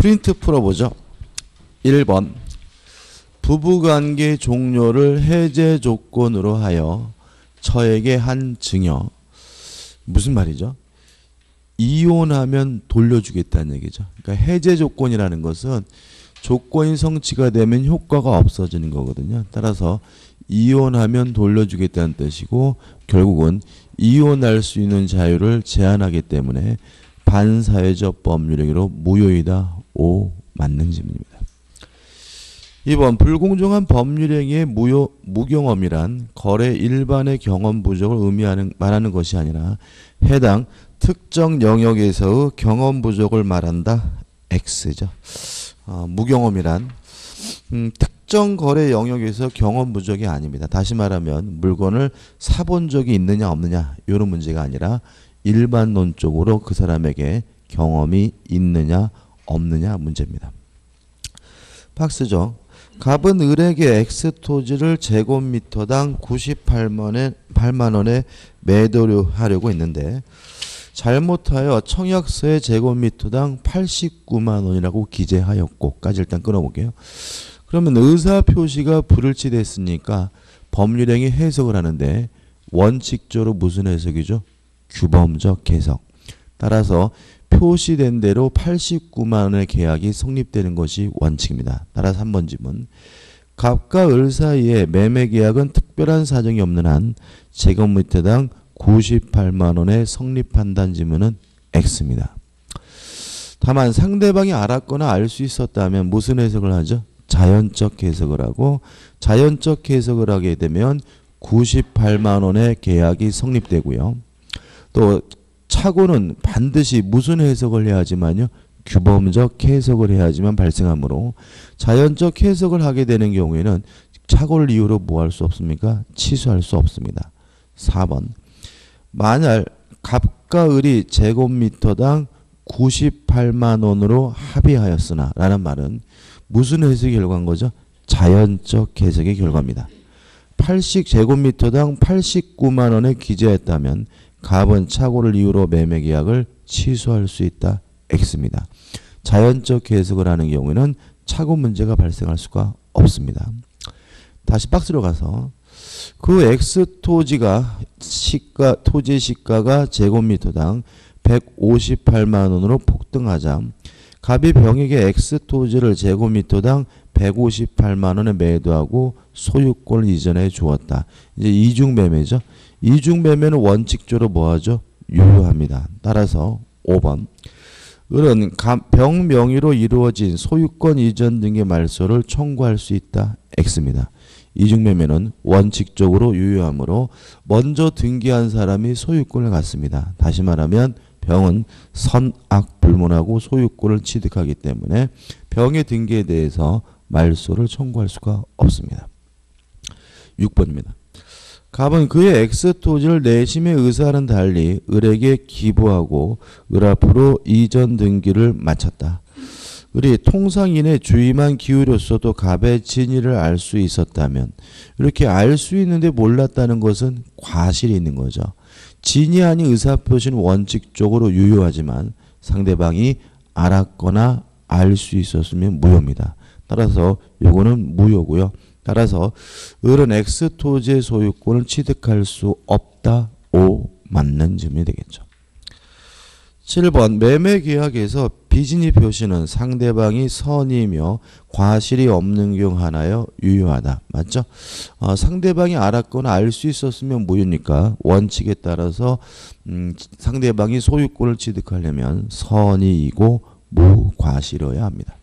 프린트 풀어보죠. 1번 부부관계 종료를 해제 조건으로 하여 처에게 한 증여. 무슨 말이죠? 이혼하면 돌려주겠다는 얘기죠. 그러니까 해제 조건이라는 것은 조건이 성취가 되면 효과가 없어지는 거거든요. 따라서 이혼하면 돌려주겠다는 뜻이고 결국은 이혼할 수 있는 자유를 제한하기 때문에 반사회적 법률행위로 무효이다. 5. 맞는 질문입니다. 2번 불공정한 법률행위의 무경험이란 거래 일반의 경험 부족을 말하는 것이 아니라 해당 특정 영역에서의 경험 부족을 말한다. X죠. 무경험이란 특정 거래 영역에서 경험 부족이 아닙니다. 다시 말하면 물건을 사본 적이 있느냐 없느냐 이런 문제가 아니라 일반론적으로 그 사람에게 경험이 있느냐 없느냐 문제입니다. 박스죠. 갑은 을에게 X토지를 제곱미터당 98만 원에 매도하려고 했는데 잘못하여 청약서에 제곱미터당 89만 원이라고 기재하였고까지 일단 끊어볼게요. 그러면 의사표시가 불일치됐으니까 법률행위 해석을 하는데 원칙적으로 무슨 해석이죠? 규범적 해석. 따라서 표시된 대로 89만 원의 계약이 성립되는 것이 원칙입니다. 따라서 3번 지문. 갑과 을 사이에 매매 계약은 특별한 사정이 없는 한 제곱미터당 98만 원에 성립한다는 지문은 X입니다. 다만 상대방이 알았거나 알 수 있었다면 무슨 해석을 하죠? 자연적 해석을 하고 자연적 해석을 하게 되면 98만 원의 계약이 성립되고요. 또 착오는 반드시 무슨 해석을 해야지만요? 규범적 해석을 해야지만 발생하므로 자연적 해석을 하게 되는 경우에는 착오를 이유로 뭐 할 수 없습니까? 취소할 수 없습니다. 4번 만약 갑과 을이 제곱미터당 98만 원으로 합의하였으나 라는 말은 무슨 해석의 결과인 거죠? 자연적 해석의 결과입니다. 80제곱미터당 89만 원에 기재했다면 갑은 착오를 이유로 매매 계약을 취소할 수 있다. X입니다. 자연적 해석을 하는 경우에는 착오 문제가 발생할 수가 없습니다. 다시 박스로 가서 그 X 토지가 토지 시가가 제곱미터당 158만 원으로 폭등하자 갑이 병에게 X 토지를 제곱미터당 158만 원에 매도하고 소유권을 이전해 주었다. 이제 이중매매죠. 이중매매는 원칙적으로 뭐하죠? 유효합니다. 따라서 5번 을은 병 명의로 이루어진 소유권 이전 등의 말소를 청구할 수 있다. X입니다. 이중매매는 원칙적으로 유효하므로 먼저 등기한 사람이 소유권을 갖습니다. 다시 말하면 병은 선악불문하고 소유권을 취득하기 때문에 병의 등기에 대해서 말소를 청구할 수가 없습니다. 6번입니다. 갑은 그의 X토지를 내심의 의사와는 달리 을에게 기부하고 을 앞으로 이전 등기를 마쳤다. 을이 통상인의 주의만 기울였어도 갑의 진위를 알 수 있었다면 이렇게 알 수 있는데 몰랐다는 것은 과실이 있는 거죠. 진위 아닌 의사표시는 원칙적으로 유효하지만 상대방이 알았거나 알 수 있었으면 무효입니다. 따라서 요거는 무효고요. 따라서 을은 X토지의 소유권을 취득할 수 없다. 5. 맞는 질문이 되겠죠. 7번 매매계약에서 비진위 표시는 상대방이 선이며 과실이 없는 경우 하나여 유효하다. 맞죠? 상대방이 알았거나 알 수 있었으면 무효니까 원칙에 따라서 상대방이 소유권을 취득하려면 선이이고 무과실이어야 합니다.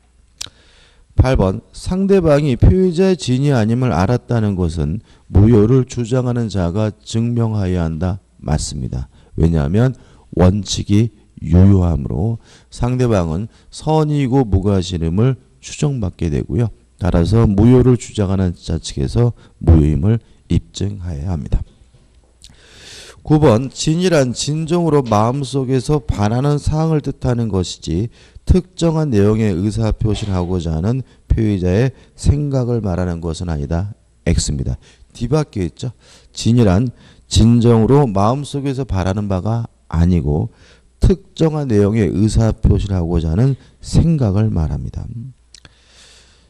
8번 상대방이 표의자의 진위 아님을 알았다는 것은 무효를 주장하는 자가 증명하여야 한다. 맞습니다. 왜냐하면 원칙이 유효하므로 상대방은 선이고 무과실임을 추정받게 되고요. 따라서 무효를 주장하는 자 측에서 무효임을 입증하여야 합니다. 9번 진이란 진정으로 마음속에서 바라는 사항을 뜻하는 것이지 특정한 내용의 의사표시를 하고자 하는 표의자의 생각을 말하는 것은 아니다. X입니다. 뒤바뀌어 있죠. 진이란 진정으로 마음속에서 바라는 바가 아니고 특정한 내용의 의사표시를 하고자 하는 생각을 말합니다.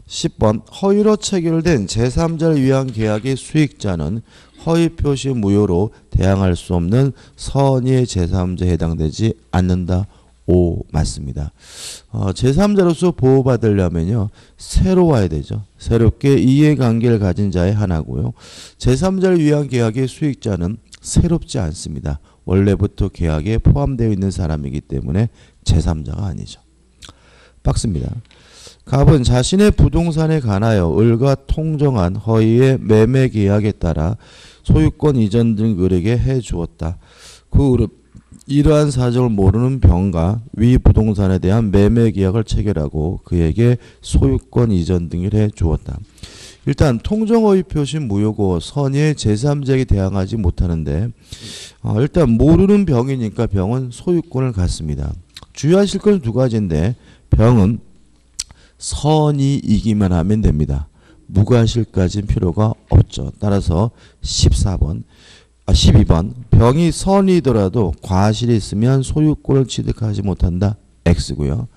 10번 허위로 체결된 제3자를 위한 계약의 수익자는 허위표시 무효로 대항할 수 없는 선의의 제3자에 해당되지 않는다. 오, 맞습니다. 제3자로서 보호받으려면요, 새로 와야 되죠. 새롭게 이해관계를 가진 자의 하나고요. 제3자를 위한 계약의 수익자는 새롭지 않습니다. 원래부터 계약에 포함되어 있는 사람이기 때문에 제3자가 아니죠. 박스입니다. 갑은 자신의 부동산에 관하여 을과 통정한 허위의 매매 계약에 따라 소유권 이전 등 을에게 해주었다. 그 을은 이러한 사정을 모르는 병과 위 부동산에 대한 매매 계약을 체결하고 그에게 소유권 이전 등을 해주었다. 일단 통정허위 표시 무효고 선의의 제3자에게 대항하지 못하는데 일단 모르는 병이니까 병은 소유권을 갖습니다. 주의하실 건 두 가지인데 병은 선의이기만 하면 됩니다. 무과실까지는 필요가 없죠. 따라서 12번 병이 선이더라도 과실이 있으면 소유권을 취득하지 못한다. X고요.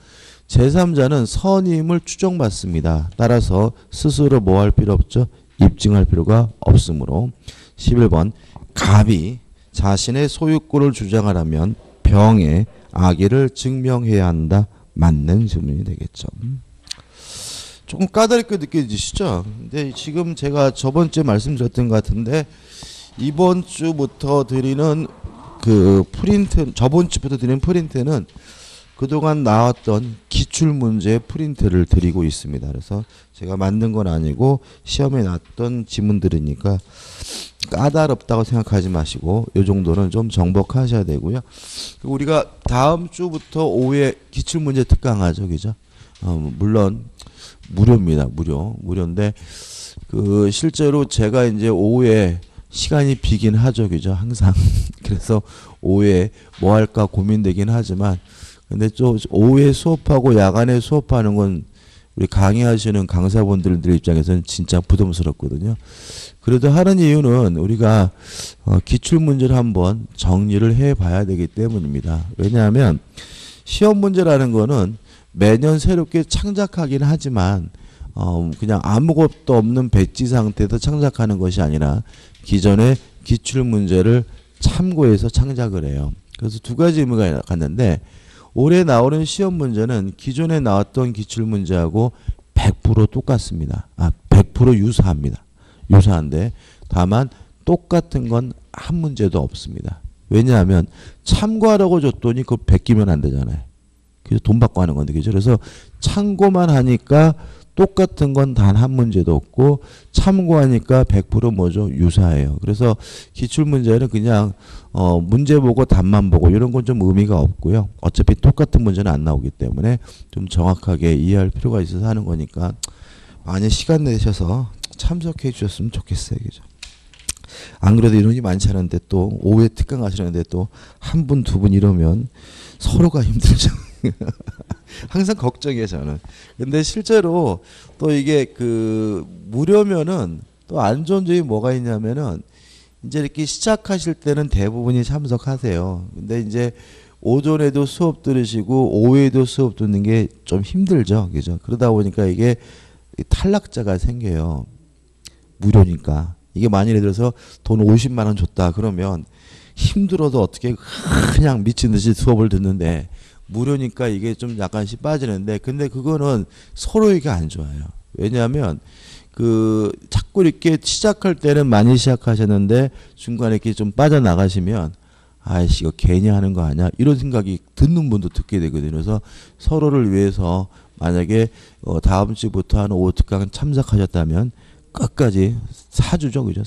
제3자는 선임을 추정받습니다. 따라서 스스로 뭐 할 필요 없죠? 입증할 필요가 없으므로 11번 갑이 자신의 소유권을 주장하려면 병의 악의를 증명해야 한다. 맞는 질문이 되겠죠. 조금 까다롭게 느껴지시죠? 근데 지금 제가 저번주에 말씀드렸던 것 같은데 이번 주부터 드리는 그 프린트, 저번 주부터 드리는 프린트는 그동안 나왔던 기출문제 프린트를 드리고 있습니다. 그래서 제가 만든 건 아니고 시험에 나왔던 지문들이니까 까다롭다고 생각하지 마시고 이 정도는 좀 정복하셔야 되고요. 우리가 다음 주부터 오후에 기출문제 특강하죠. 그죠? 물론 무료입니다. 무료인데 그 실제로 제가 이제 오후에 시간이 비긴 하죠. 그죠? 항상. 그래서 오후에 뭐 할까 고민되긴 하지만 근데 좀 오후에 수업하고 야간에 수업하는 건 우리 강의하시는 강사분들 입장에서는 진짜 부담스럽거든요. 그래도 하는 이유는 우리가 기출문제를 한번 정리를 해봐야 되기 때문입니다. 왜냐하면 시험 문제라는 거는 매년 새롭게 창작하긴 하지만 그냥 아무것도 없는 배지 상태에서 창작하는 것이 아니라 기존의 기출문제를 참고해서 창작을 해요. 그래서 두 가지 의미가 갖는데 올해 나오는 시험 문제는 기존에 나왔던 기출문제하고 100% 똑같습니다. 100% 유사합니다. 유사한데 다만 똑같은 건 한 문제도 없습니다. 왜냐하면 참고하라고 줬더니 그거 베끼면 안 되잖아요. 그래서 돈 받고 하는 건데, 그죠? 그래서 참고만 하니까 똑같은 건 단 한 문제도 없고 참고하니까 100% 뭐죠? 유사해요. 그래서 기출문제는 그냥 문제 보고 답만 보고 이런 건 좀 의미가 없고요. 어차피 똑같은 문제는 안 나오기 때문에 좀 정확하게 이해할 필요가 있어서 하는 거니까 많이 시간 내셔서 참석해 주셨으면 좋겠어요. 그죠? 안 그래도 인원이 많지 않은데 또 오후에 특강 하시는데 또 한 분, 두 분 이러면 서로가 힘들죠. 항상 걱정이에요, 저는. 근데 실제로 또 이게 그 무료면은 또 안 좋은 점이 뭐가 있냐면은 이제 이렇게 시작하실 때는 대부분이 참석하세요. 근데 이제 오전에도 수업 들으시고 오후에도 수업 듣는 게 좀 힘들죠. 그죠? 그러다 보니까 이게 탈락자가 생겨요. 무료니까. 이게 만일에 들어서 돈 50만 원 줬다 그러면 힘들어도 어떻게 그냥 미친 듯이 수업을 듣는데 무료니까 이게 좀 약간씩 빠지는데 근데 그거는 서로에게 안 좋아요. 왜냐하면 그 자꾸 이렇게 시작할 때는 많이 시작하셨는데 중간에 이렇게 좀 빠져나가시면 아이씨 이거 괜히 하는 거 아니야 이런 생각이 듣는 분도 듣게 되거든요. 그래서 서로를 위해서 만약에 다음 주부터 한 오후 특강 참석하셨다면 끝까지 4주죠. 그죠?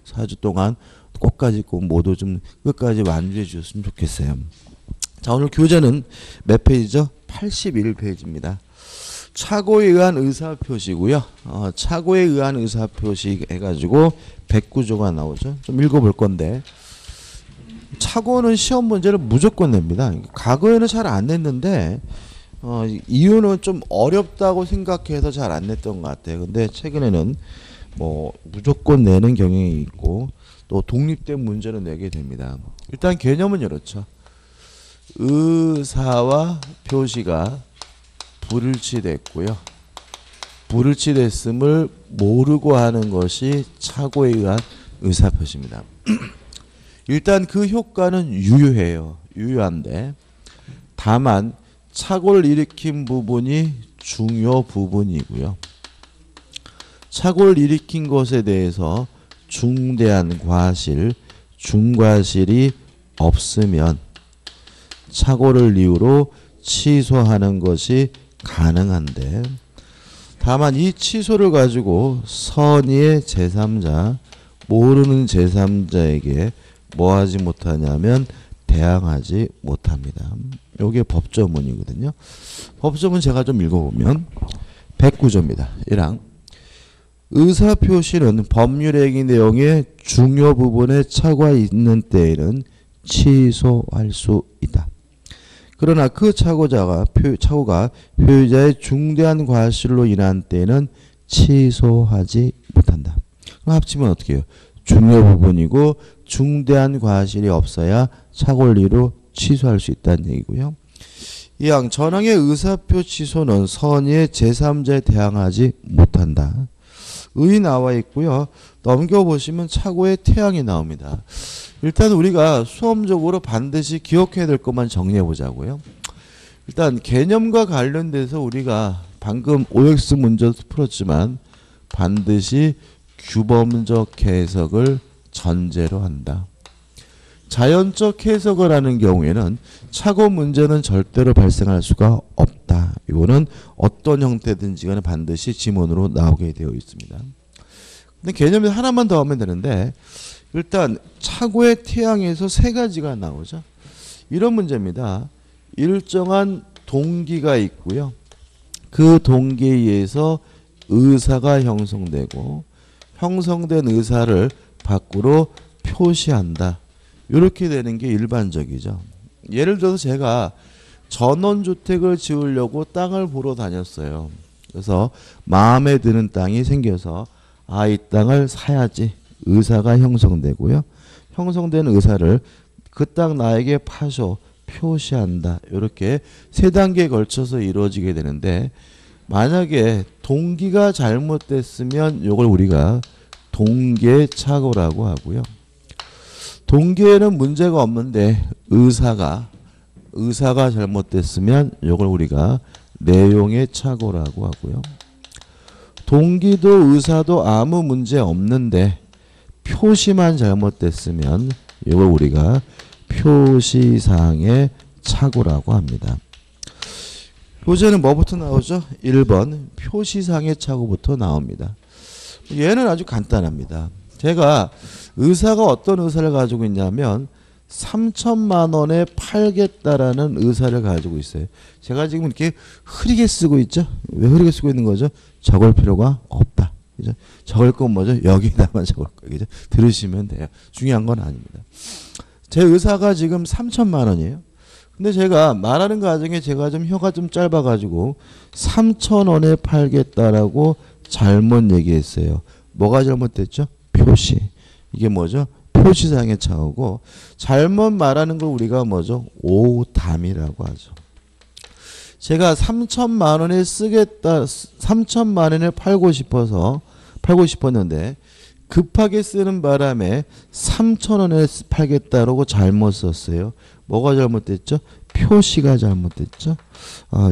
4주 동안 끝까지 꼭 모두 좀 끝까지 완주해 주셨으면 좋겠어요. 자, 오늘 교재는 몇 페이지죠? 81페이지입니다. 착오에 의한 의사표시고요. 착오에 의한 의사표시 해가지고 109조가 나오죠. 좀 읽어볼 건데 착오는 시험 문제를 무조건 냅니다. 과거에는 잘 안 냈는데 이유는 좀 어렵다고 생각해서 잘 안 냈던 것 같아요. 근데 최근에는 뭐 무조건 내는 경향이 있고 또 독립된 문제를 내게 됩니다. 일단 개념은 이렇죠. 의사와 표시가 불일치됐고요. 불일치됐음을 모르고 하는 것이 착오에 의한 의사표시입니다. 일단 그 효과는 유효해요. 유효한데 다만 착오를 일으킨 부분이 중요 부분이고요. 착오를 일으킨 것에 대해서 중대한 과실, 중과실이 없으면 착오를 이유로 취소하는 것이 가능한데 다만 이 취소를 가지고 선의의 제3자, 모르는 제3자에게 뭐 하지 못하냐면 대항하지 못합니다. 이게 법조문이거든요. 법조문 제가 좀 읽어보면 109조입니다. 1항 의사표시는 법률행위 내용의 중요 부분에 착오가 있는 때에는 취소할 수 있다. 그러나 그 착오가 표의자의 중대한 과실로 인한 때에는 취소하지 못한다. 그럼 합치면 어떻게 해요? 중요 부분이고 중대한 과실이 없어야 착오리로 취소할 수 있다는 얘기고요. 이항 전항의 의사표 취소는 선의의 제3자에 대항하지 못한다. 의 나와 있고요. 넘겨보시면 착오의 태양이 나옵니다. 일단 우리가 수험적으로 반드시 기억해야 될 것만 정리해 보자고요. 일단 개념과 관련돼서 우리가 방금 OX 문제도 풀었지만 반드시 규범적 해석을 전제로 한다. 자연적 해석을 하는 경우에는 착오 문제는 절대로 발생할 수가 없다. 이거는 어떤 형태든지 간에 반드시 지문으로 나오게 되어 있습니다. 근데 개념에서 하나만 더 하면 되는데 일단 착오의 태양에서 세 가지가 나오죠. 이런 문제입니다. 일정한 동기가 있고요. 그 동기에 의해서 의사가 형성되고 형성된 의사를 밖으로 표시한다. 이렇게 되는 게 일반적이죠. 예를 들어서 제가 전원주택을 지으려고 땅을 보러 다녔어요. 그래서 마음에 드는 땅이 생겨서 이 땅을 사야지 의사가 형성되고요. 형성된 의사를 그 땅 나에게 파쇼 표시한다. 이렇게 세 단계에 걸쳐서 이루어지게 되는데 만약에 동기가 잘못됐으면 이걸 우리가 동기의 착오라고 하고요. 동기에는 문제가 없는데 의사가 잘못됐으면 이걸 우리가 내용의 착오라고 하고요. 동기도 의사도 아무 문제 없는데 표시만 잘못됐으면 이걸 우리가 표시상의 착오라고 합니다. 교재는 뭐부터 나오죠? 1번 표시상의 착오부터 나옵니다. 얘는 아주 간단합니다. 제가 의사가 어떤 의사를 가지고 있냐면 3천만 원에 팔겠다라는 의사를 가지고 있어요. 제가 지금 이렇게 흐리게 쓰고 있죠? 왜 흐리게 쓰고 있는 거죠? 적을 필요가 없다. 그죠? 적을 건 뭐죠? 여기다만 적을 거예요. 그죠? 들으시면 돼요. 중요한 건 아닙니다. 제 의사가 지금 3천만 원이에요. 근데 제가 말하는 과정에 제가 좀 혀가 좀 짧아가지고 3천 원에 팔겠다라고 잘못 얘기했어요. 뭐가 잘못됐죠? 표시. 이게 뭐죠? 표시상의 착오고 잘못 말하는 걸 우리가 뭐죠? 오담이라고 하죠. 제가 3천만 원에 쓰겠다, 3천만 원에 팔고 싶었는데 급하게 쓰는 바람에 3천 원에 팔겠다라고 잘못 썼어요. 뭐가 잘못됐죠? 표시가 잘못됐죠.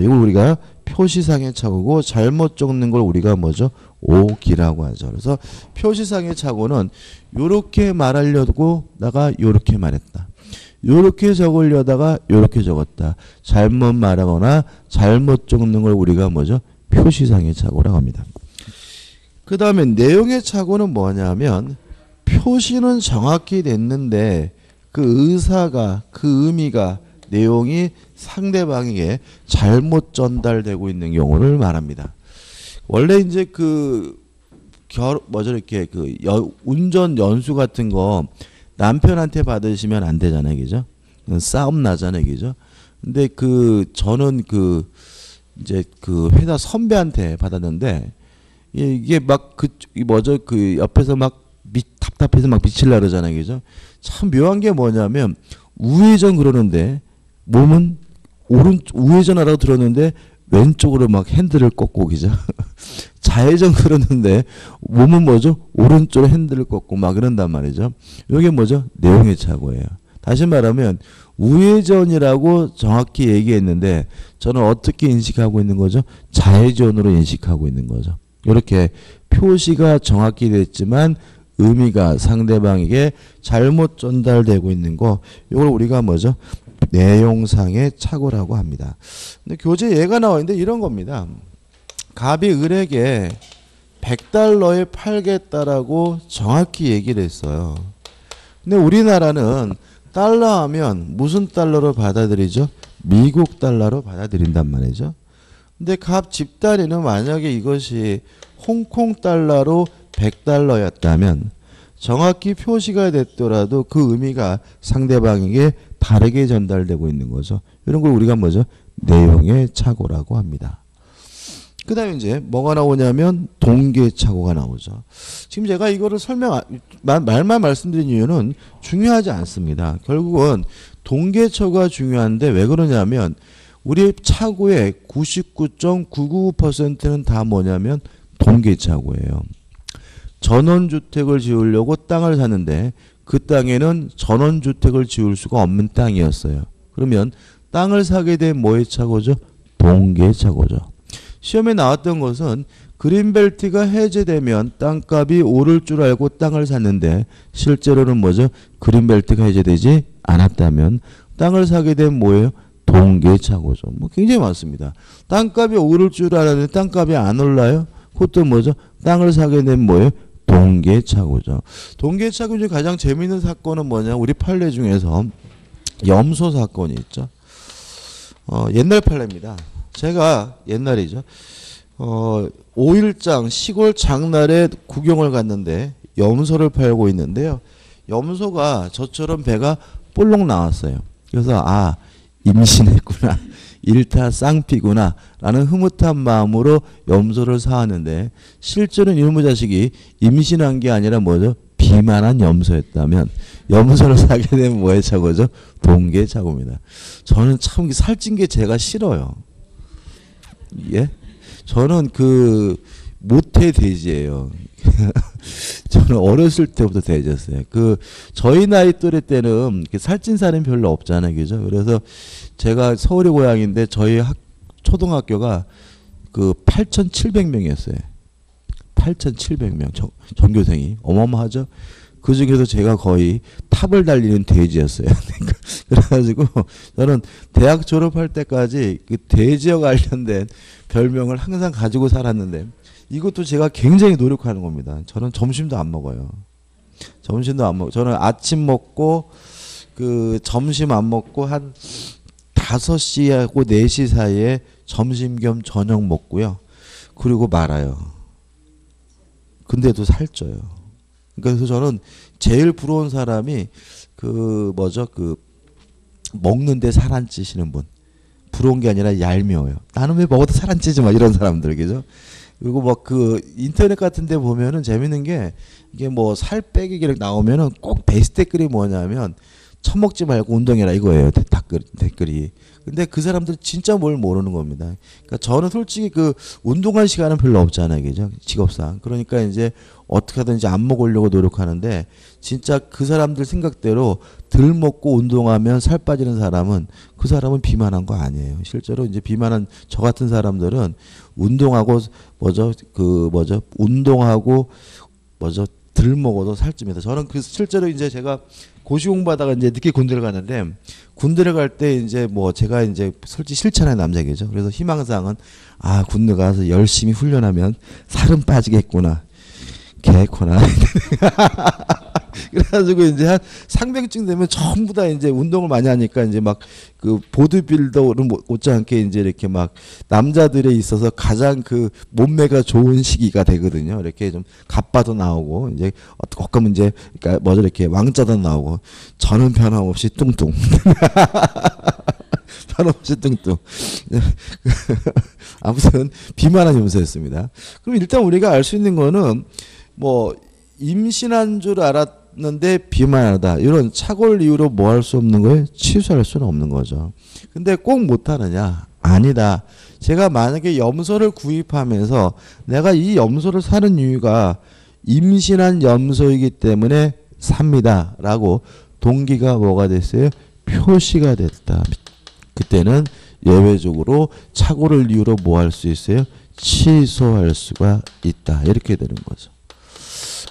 이걸 우리가 표시상의 착오고 잘못 적는 걸 우리가 뭐죠? 오기라고 하죠. 그래서 표시상의 착오는 요렇게 말하려고 다가 요렇게 말했다. 요렇게 적으려다가 요렇게 적었다. 잘못 말하거나 잘못 적는 걸 우리가 뭐죠? 표시상의 착오라고 합니다. 그 다음에 내용의 착오는 뭐냐면 표시는 정확히 됐는데 그 의사가 그 의미가 내용이 상대방에게 잘못 전달되고 있는 경우를 말합니다. 원래 이제 이렇게 운전 연수 같은 거 남편한테 받으시면 안 되잖아요, 그죠? 싸움 나잖아요, 그죠? 근데 저는 이제 회사 선배한테 받았는데 이게 막 옆에서 막 답답해서 막 미칠라 그러잖아요, 그죠? 참 묘한 게 뭐냐면 우회전 그러는데 몸은 우회전하라고 들었는데 왼쪽으로 막 핸들을 꺾고 그죠? 좌회전 그러는데 몸은 뭐죠? 오른쪽으로 핸들을 꺾고 막 그런단 말이죠. 이게 뭐죠? 내용의 착오예요. 다시 말하면 우회전이라고 정확히 얘기했는데 저는 어떻게 인식하고 있는 거죠? 좌회전으로 인식하고 있는 거죠. 이렇게 표시가 정확히 됐지만 의미가 상대방에게 잘못 전달되고 있는 거, 이걸 우리가 뭐죠? 내용상의 착오라고 합니다. 근데 교재 예가 나와 있는데 이런 겁니다. 갑이 을에게 100달러에 팔겠다라고 정확히 얘기를 했어요. 근데 우리나라는 달러 하면 무슨 달러로 받아들이죠? 미국 달러로 받아들인단 말이죠. 근데 갑 집단위는 만약에 이것이 홍콩 달러로 100달러였다면 정확히 표시가 됐더라도 그 의미가 상대방에게 다르게 전달되고 있는 거죠. 이런 걸 우리가 뭐죠? 내용의 착오라고 합니다. 그 다음에 이제 뭐가 나오냐면 동계착오가 나오죠. 지금 제가 이거를 말만 말씀드린 이유는 중요하지 않습니다. 결국은 동계착오가 중요한데 왜 그러냐면 우리 착오의 99.999%는 다 뭐냐면 동계착오예요. 전원주택을 지으려고 땅을 샀는데 그 땅에는 전원주택을 지을 수가 없는 땅이었어요. 그러면 땅을 사게 된 뭐의 착오죠? 동계착오죠. 시험에 나왔던 것은 그린벨트가 해제되면 땅값이 오를 줄 알고 땅을 샀는데 실제로는 뭐죠? 그린벨트가 해제되지 않았다면 땅을 사게 된 뭐예요? 동계착오죠. 뭐 굉장히 많습니다. 땅값이 오를 줄 알았는데 땅값이 안 올라요? 그것도 뭐죠? 땅을 사게 된 뭐예요? 동계착오죠. 동계착오 중에 가장 재미있는 사건은 뭐냐? 우리 판례 중에서 염소 사건이 있죠. 옛날 판례입니다. 제가 옛날이죠. 5일장 시골 장날에 구경을 갔는데 염소를 팔고 있는데요. 염소가 저처럼 배가 볼록 나왔어요. 그래서 아, 임신했구나. 일타 쌍피구나 라는 흐뭇한 마음으로 염소를 사왔는데 실제로는 이놈의 자식이 임신한 게 아니라 뭐죠? 비만한 염소였다면 염소를 사게 되면 뭐의 착오죠? 동계착오입니다. 저는 참 살찐 게 제가 싫어요. 예? 저는 그 모태 돼지예요. 저는 어렸을 때부터 돼지였어요. 저희 나이 또래 때는 살찐 사람이 별로 없잖아요, 그죠? 그래서 제가 서울이 고향인데 저희 초등학교가 8,700명이었어요. 8,700명 전교생이 어마어마하죠. 그 중에서 제가 거의 탑을 달리는 돼지였어요. 그래가지고 저는 대학 졸업할 때까지 그 돼지와 관련된 별명을 항상 가지고 살았는데 이것도 제가 굉장히 노력하는 겁니다. 저는 점심도 안 먹어요. 점심도 안 먹어. 저는 아침 먹고 점심 안 먹고 한 5시하고 4시 사이에 점심 겸 저녁 먹고요. 그리고 말아요. 근데도 살쪄요. 그래서 저는 제일 부러운 사람이 먹는데 살 안 찌시는 분. 부러운 게 아니라 얄미워요. 나는 왜 먹어도 살 안 찌지 마 이런 사람들, 그죠? 그리고 인터넷 같은 데 보면은 재밌는 게 이게 살 빼기 이렇게 나오면은 꼭 베이스 댓글이 뭐냐면 처먹지 말고 운동해라 이거예요. 댓글이. 근데 그 사람들 진짜 뭘 모르는 겁니다. 그러니까 저는 솔직히 운동할 시간은 별로 없잖아요. 그죠? 직업상. 그러니까 이제 어떻게 하든지 안 먹으려고 노력하는데 진짜 그 사람들 생각대로 덜 먹고 운동하면 살 빠지는 사람은 그 사람은 비만한 거 아니에요. 실제로 이제 비만한 저 같은 사람들은 운동하고 운동하고 덜 먹어도 살찝니다. 저는 실제로 이제 제가 고시 공부하다가 이제 늦게 군대를 갔는데 군대를 갈 때 이제 제가 이제 솔직히 싫잖아요, 남자겠죠. 그래서 희망사항은 군대 가서 열심히 훈련하면 살은 빠지겠구나. 개코나. 그래가지고 이제 한 상병쯤 되면 전부 다 이제 운동을 많이 하니까 이제 보드빌더를 못지않게 이제 이렇게 남자들에 있어서 가장 몸매가 좋은 시기가 되거든요. 이렇게 좀 갑바도 나오고 이제 가끔 이제 그러니까 이렇게 왕자도 나오고 저는 변함없이 뚱뚱. 변함없이 뚱뚱. 아무튼 비만한 염소였습니다. 그럼 일단 우리가 알 수 있는 거는 임신한 줄 알았다. 팔았는데 비만하다. 이런 착오를 이유로 뭐 할 수 없는 거예요? 취소할 수는 없는 거죠. 근데 꼭 못하느냐? 아니다. 제가 만약에 염소를 구입하면서 내가 이 염소를 사는 이유가 임신한 염소이기 때문에 삽니다. 라고 동기가 뭐가 됐어요? 표시가 됐다. 그때는 예외적으로 착오를 이유로 뭐 할 수 있어요? 취소할 수가 있다. 이렇게 되는 거죠.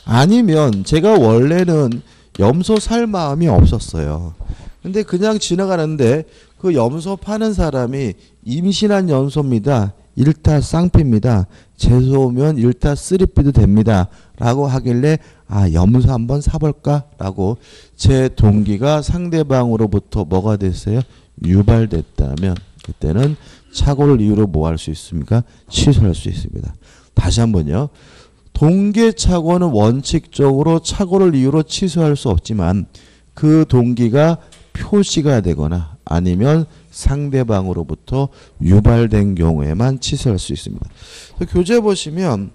아니면 제가 원래는 염소 살 마음이 없었어요. 근데 그냥 지나가는데 그 염소 파는 사람이 임신한 염소입니다. 1타 쌍피입니다. 재수오면 1타 쓰리피도 됩니다. 라고 하길래 아 염소 한번 사볼까? 라고 제 동기가 상대방으로부터 뭐가 됐어요? 유발됐다면 그때는 착오를 이유로 뭐 할 수 있습니까? 취소할 수 있습니다. 다시 한번요. 동기의 착오는 원칙적으로 착오를 이유로 취소할 수 없지만 그 동기가 표시가 되거나 아니면 상대방으로부터 유발된 경우에만 취소할 수 있습니다. 교재 보시면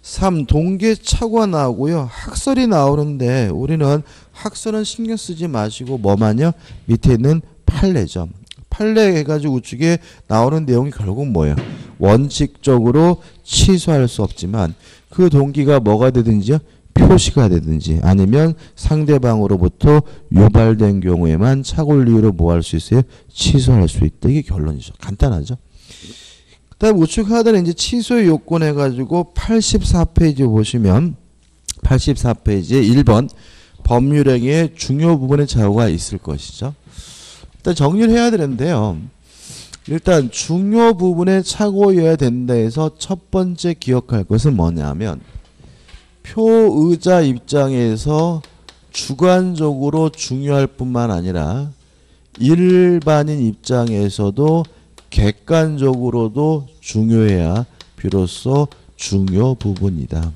3. 동기의 착오가 나오고요. 학설이 나오는데 우리는 학설은 신경 쓰지 마시고 뭐만요? 밑에 있는 판례죠. 판례 해가지고 우측에 나오는 내용이 결국 뭐예요? 원칙적으로 취소할 수 없지만 그 동기가 뭐가 되든지요? 표시가 되든지 아니면 상대방으로부터 유발된 경우에만 착오를 이유로 뭐 할 수 있어요? 취소할 수 있다. 이게 결론이죠. 간단하죠. 그 다음 우측 하단에 이제 취소의 요건 해가지고 84페이지 보시면 84페이지에 1번 법률행위의 중요 부분의 착오가 있을 것이죠. 일단 정리를 해야 되는데요. 일단 중요 부분에 착오여야 된다 해서 첫 번째 기억할 것은 뭐냐면 표의자 입장에서 주관적으로 중요할 뿐만 아니라 일반인 입장에서도 객관적으로도 중요해야 비로소 중요 부분이다.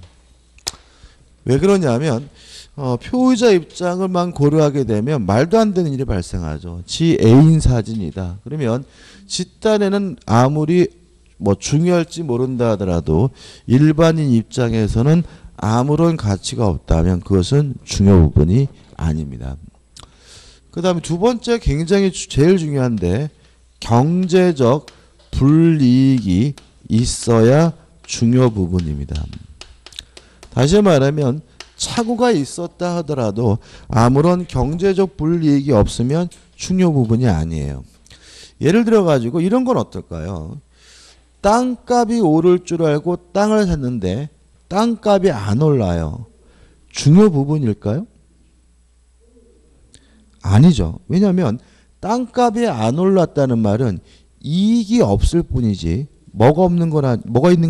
왜 그러냐면 표의자 입장을만 고려하게 되면 말도 안 되는 일이 발생하죠. 지 애인 사진이다. 그러면 집단에는 아무리 뭐 중요할지 모른다 하더라도 일반인 입장에서는 아무런 가치가 없다면 그것은 중요 부분이 아닙니다. 그 다음에 두 번째 굉장히 제일 중요한데 경제적 불이익이 있어야 중요 부분입니다. 다시 말하면 착오가 있었다 하더라도 아무런 경제적 불이익이 없으면 중요 부분이 아니에요. 예를 들어 가지고 이런 건 어떨까요? 땅값이 오를 줄 알고 땅을 샀는데 땅값이 안 올라요. 중요 부분일까요? 아니죠. 왜냐하면 땅값이 안 올랐다는 말은 이익이 없을 뿐이지 뭐가 있는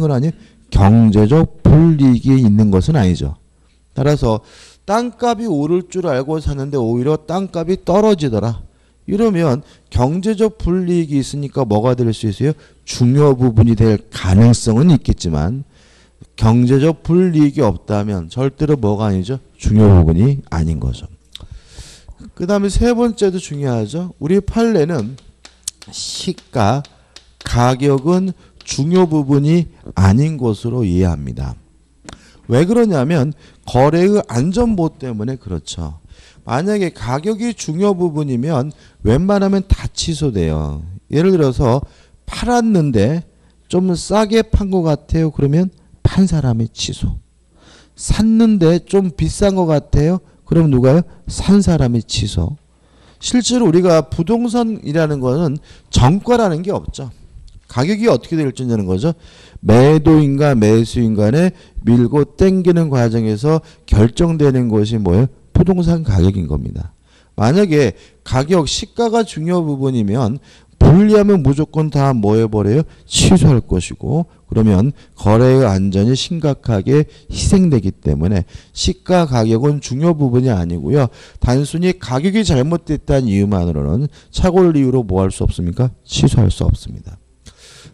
건 아니에요? 경제적 불이익이 있는 것은 아니죠. 따라서 땅값이 오를 줄 알고 샀는데 오히려 땅값이 떨어지더라. 이러면 경제적 불이익이 있으니까 뭐가 될 수 있어요? 중요 부분이 될 가능성은 있겠지만 경제적 불이익이 없다면 절대로 뭐가 아니죠? 중요 부분이 아닌 거죠. 그 다음에 세 번째도 중요하죠. 우리 판례는 시가, 가격은 중요 부분이 아닌 것으로 이해합니다. 왜 그러냐면 거래의 안전보호 때문에 그렇죠. 만약에 가격이 중요 부분이면 웬만하면 다 취소돼요. 예를 들어서 팔았는데 좀 싸게 판 것 같아요. 그러면 판 사람이 취소. 샀는데 좀 비싼 것 같아요. 그럼 누가요? 산 사람이 취소. 실제로 우리가 부동산이라는 거는 정가라는 게 없죠. 가격이 어떻게 될지냐는 거죠. 매도인과 매수인 간에 밀고 땡기는 과정에서 결정되는 것이 뭐예요? 부동산 가격인 겁니다. 만약에 가격, 시가가 중요 부분이면 불리하면 무조건 다 뭐 해버려요? 취소할 것이고 그러면 거래의 안전이 심각하게 희생되기 때문에 시가 가격은 중요 부분이 아니고요. 단순히 가격이 잘못됐다는 이유만으로는 착오를 이유로 뭐 할 수 없습니까? 취소할 수 없습니다.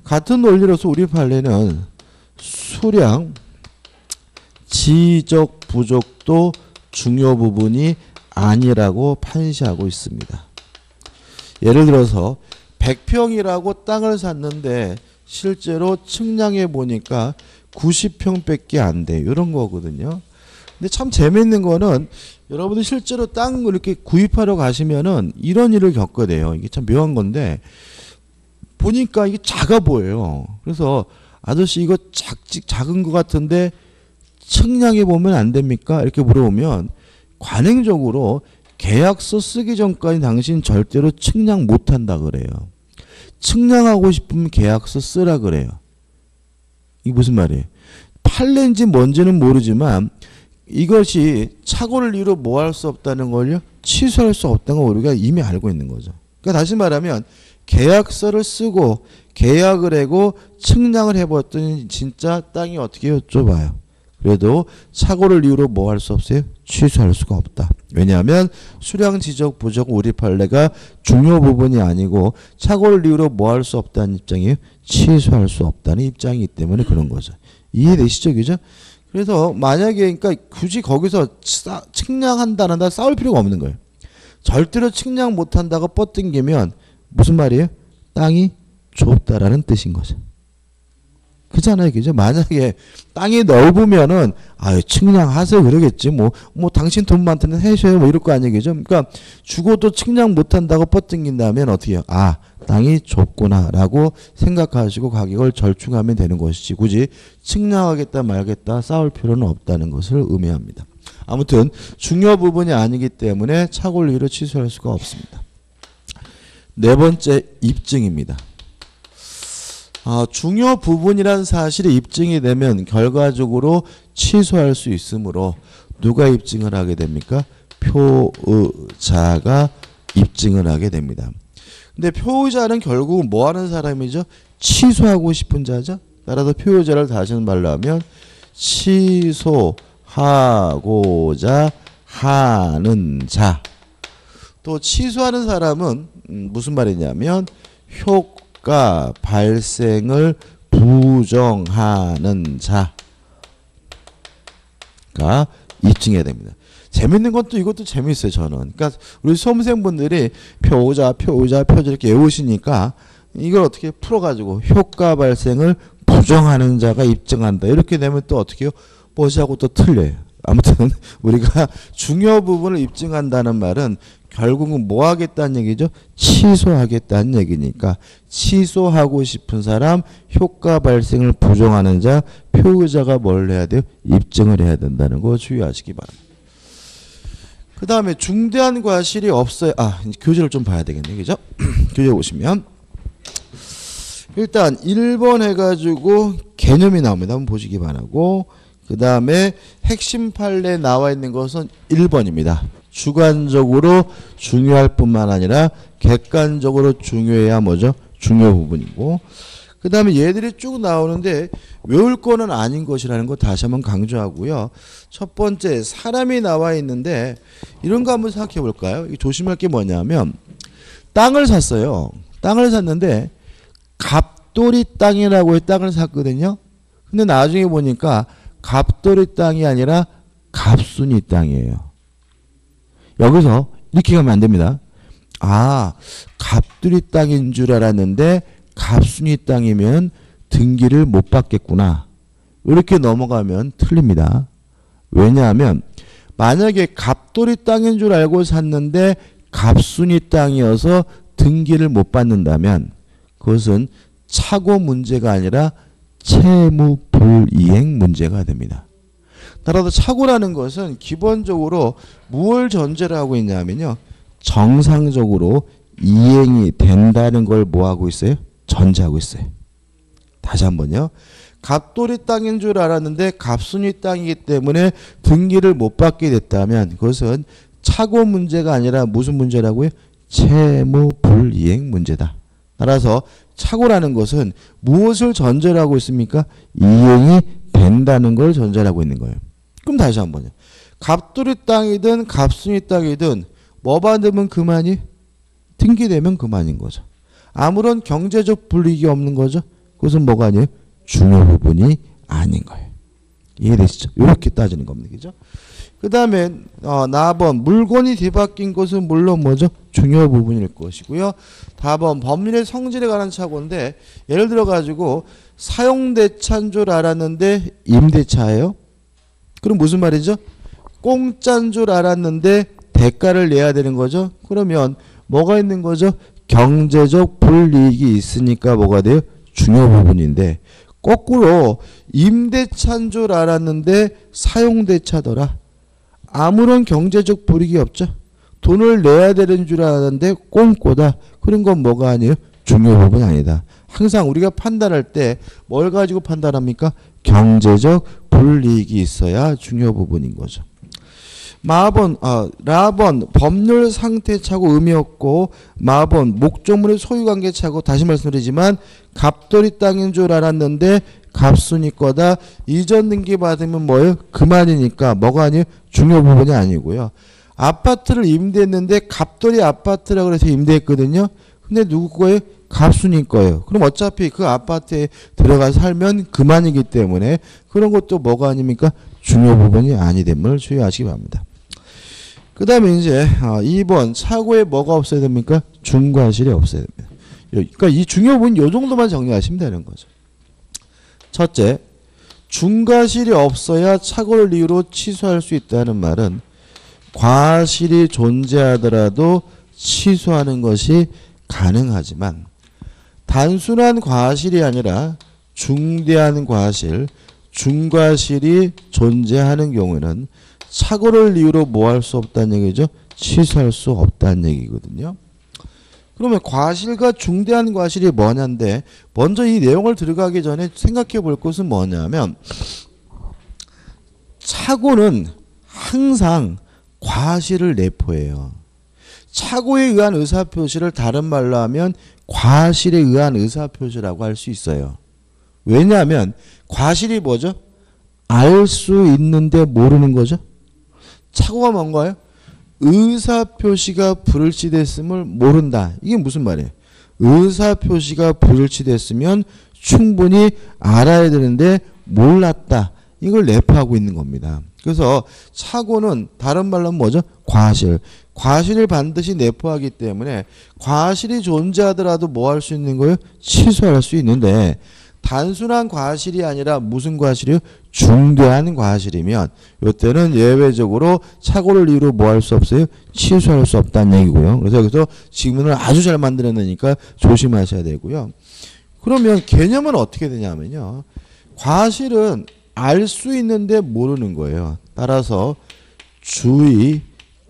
같은 논리로서 우리 판례는 수량, 지적 부족도 중요 부분이 아니라고 판시하고 있습니다. 예를 들어서 100평이라고 땅을 샀는데 실제로 측량해 보니까 90평밖에 안 돼. 이런 거거든요. 근데 참 재밌는 거는 여러분들 실제로 땅 이렇게 구입하러 가시면은 이런 일을 겪게 돼요. 이게 참 묘한 건데 보니까 이게 작아 보여요. 그래서 아저씨 이거 작은 것 같은데 측량해 보면 안 됩니까? 이렇게 물어보면 관행적으로 계약서 쓰기 전까지 당신 절대로 측량 못 한다 그래요. 측량하고 싶으면 계약서 쓰라 그래요. 이게 무슨 말이에요? 팔렌지 뭔지는 모르지만 이것이 착오를 이유로 뭐 할 수 없다는 걸요? 취소할 수 없다는 걸 우리가 이미 알고 있는 거죠. 그러니까 다시 말하면 계약서를 쓰고 계약을 하고 측량을 해봤더니 진짜 땅이 어떻게 해요? 좁아요. 그래도 착오를 이유로 뭐 할 수 없어요? 취소할 수가 없다. 왜냐하면 수량 지적 부족 우리 판례가 중요 부분이 아니고 착오를 이유로 뭐 할 수 없다는 입장이에요? 취소할 수 없다는 입장이기 때문에 그런 거죠. 이해되시죠? 그죠? 그래서 만약에 그러니까 굳이 거기서 측량한다는 다 싸울 필요가 없는 거예요. 절대로 측량 못한다고 뻗당기면 무슨 말이에요? 땅이 좁다라는 뜻인 거죠. 그잖아요. 그죠? 만약에 땅이 넓으면은 측량하세요 그러겠지. 뭐 당신 돈 많다면 해셔요. 뭐 이럴 거 아니에요. 그죠? 그러니까 죽어도 측량 못한다고 뻗당긴다면 어떻게 해요? 땅이 좁구나라고 생각하시고 가격을 절충하면 되는 것이지 굳이 측량하겠다 말겠다 싸울 필요는 없다는 것을 의미합니다. 아무튼 중요 부분이 아니기 때문에 착오를 이유로 취소할 수가 없습니다. 네 번째 입증입니다. 중요 부분이란 사실이 입증이 되면 결과적으로 취소할 수 있으므로 누가 입증을 하게 됩니까? 표의자가 입증을 하게 됩니다. 근데 표의자는 결국은 뭐 하는 사람이죠? 취소하고 싶은 자죠. 따라서 표의자를 다시 말로 하면 취소하고자 하는 자. 또 취소하는 사람은 무슨 말이냐면 효과 발생을 부정하는 자가 입증해야 됩니다. 재밌는 건 또 이것도 재밌어요. 저는. 그러니까 우리 수험생분들이 표의자 이렇게 외우시니까 이걸 어떻게 풀어가지고 효과 발생을 부정하는 자가 입증한다. 이렇게 되면 또 어떻게 해요? 뭐시하고 또 틀려요. 아무튼 우리가 중요 부분을 입증한다는 말은 결국은 뭐 하겠다는 얘기죠? 취소하겠다는 얘기니까 취소하고 싶은 사람, 효과 발생을 부정하는 자, 표의자가 뭘 해야 돼요? 입증을 해야 된다는 거 주의하시기 바랍니다. 그 다음에 중대한 과실이 없어요. 이제 교재를 좀 봐야 되겠네요. 그죠? 교재 보시면 일단 1번 해가지고 개념이 나옵니다. 한번 보시기 바라고 그 다음에 핵심 판례에 나와 있는 것은 1번입니다. 주관적으로 중요할 뿐만 아니라 객관적으로 중요해야 뭐죠? 중요 부분이고 그 다음에 얘들이 쭉 나오는데 외울 거는 아닌 것이라는 거 다시 한번 강조하고요. 첫 번째 사람이 나와 있는데 이런 거 한번 생각해 볼까요? 조심할 게 뭐냐면 땅을 샀어요. 땅을 샀는데 갑돌이 땅이라고 땅을 샀거든요. 근데 나중에 보니까 갑돌이 땅이 아니라 갑순이 땅이에요. 여기서 이렇게 가면 안 됩니다. 갑돌이 땅인 줄 알았는데 갑순이 땅이면 등기를 못 받겠구나. 이렇게 넘어가면 틀립니다. 왜냐하면 만약에 갑돌이 땅인 줄 알고 샀는데 갑순이 땅이어서 등기를 못 받는다면 그것은 착오 문제가 아니라 채무 불이행 문제가 됩니다. 따라서 착오라는 것은 기본적으로 무엇을 전제로 하고 있냐면요. 정상적으로 이행이 된다는 걸 뭐하고 있어요? 전제하고 있어요. 다시 한번요. 갑돌이 땅인 줄 알았는데 갑순이 땅이기 때문에 등기를 못 받게 됐다면 그것은 착오 문제가 아니라 무슨 문제라고요? 채무 불이행 문제다. 따라서 착오라는 것은 무엇을 전제로 하고 있습니까? 이행이 된다는 걸 전제로 하고 있는 거예요. 그럼 다시 한번요. 갑돌이 땅이든 갑순이 땅이든 뭐 받으면 그만이? 등기되면 그만인 거죠. 아무런 경제적 불이익이 없는 거죠. 그것은 뭐가 아니에요? 중요 부분이 아닌 거예요. 이해되시죠? 이렇게 따지는 겁니다. 그죠? 그 다음에 나번 물건이 뒤바뀐 것은 물론 뭐죠? 중요 부분일 것이고요. 다번 법률의 성질에 관한 착오인데 예를 들어 가지고 사용대차인 줄 알았는데 임대차예요. 그럼 무슨 말이죠? 공짜인 줄 알았는데 대가를 내야 되는 거죠. 그러면 뭐가 있는 거죠? 경제적 불이익이 있으니까 뭐가 돼요? 중요 부분인데 거꾸로 임대차인 줄 알았는데 사용대차더라. 아무런 경제적 불이익이 없죠. 돈을 내야 되는 줄 알았는데 꽁꼬다. 그런 건 뭐가 아니에요? 중요 부분이 아니다. 항상 우리가 판단할 때 뭘 가지고 판단합니까? 경제적 불이익이 있어야 중요 부분인 거죠. 라번 법률 상태차고 의미 없고 마번 목적물의 소유관계차고 다시 말씀드리지만 갑돌이 땅인 줄 알았는데 갑순이 거다. 이전 등기 받으면 뭐예요? 그만이니까 뭐가 아니에요? 중요 부분이 아니고요. 아파트를 임대했는데 갑돌이 아파트라고 해서 임대했거든요. 근데 누구 거예요? 갑순이 거예요. 그럼 어차피 그 아파트에 들어가서 살면 그만이기 때문에 그런 것도 뭐가 아닙니까? 중요 부분이 아니됨을 주의하시기 바랍니다. 그 다음에 이제 2번 차고에 뭐가 없어야 됩니까? 중과실이 없어야 됩니다. 그러니까 이 중요 부분 요 정도만 정리하시면 되는 거죠. 첫째, 중과실이 없어야 차고를 이유로 취소할 수 있다는 말은 과실이 존재하더라도 취소하는 것이 가능하지만 단순한 과실이 아니라 중대한 과실, 중과실이 존재하는 경우에는 착오를 이유로 뭐 할 수 없다는 얘기죠? 취소할 수 없다는 얘기거든요. 그러면 과실과 중대한 과실이 뭐냐인데 먼저 이 내용을 들어가기 전에 생각해 볼 것은 뭐냐면 착오는 항상 과실을 내포해요. 착오에 의한 의사표시를 다른 말로 하면 과실에 의한 의사표시라고 할 수 있어요. 왜냐하면 과실이 뭐죠? 알 수 있는데 모르는 거죠. 착오가 뭔가요? 의사표시가 불일치됐음을 모른다. 이게 무슨 말이에요? 의사표시가 불일치됐으면 충분히 알아야 되는데 몰랐다. 이걸 내포하고 있는 겁니다. 그래서 착오는 다른 말로 하면 뭐죠? 과실. 과실을 반드시 내포하기 때문에 과실이 존재하더라도 뭐 할 수 있는 거예요? 취소할 수 있는데 단순한 과실이 아니라 무슨 과실이요? 중대한 과실이면 이때는 예외적으로 착오를 이유로 뭐 할 수 없어요? 취소할 수 없다는 얘기고요. 그래서 여기서 지문을 아주 잘 만들어내니까 조심하셔야 되고요. 그러면 개념은 어떻게 되냐면요. 과실은 알 수 있는데 모르는 거예요. 따라서 주의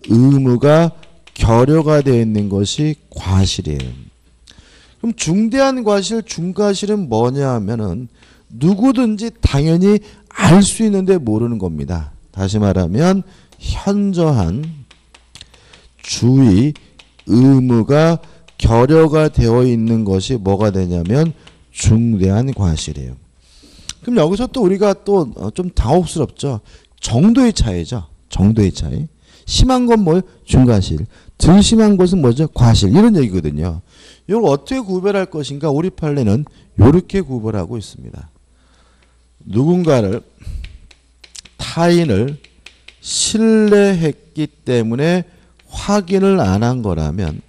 의무가 결여가 되어 있는 것이 과실이에요. 그럼 중대한 과실, 중과실은 뭐냐 하면은 누구든지 당연히 알 수 있는데 모르는 겁니다. 다시 말하면 현저한 주의 의무가 결여가 되어 있는 것이 뭐가 되냐면 중대한 과실이에요. 그럼 여기서 또 우리가 또 좀 당혹스럽죠. 정도의 차이죠. 정도의 차이. 심한 건 뭐예요? 중과실. 덜 심한 것은 뭐죠? 과실. 이런 얘기거든요. 이걸 어떻게 구별할 것인가? 우리 판례는 이렇게 구별하고 있습니다. 누군가를 타인을 신뢰했기 때문에 확인을 안 한 거라면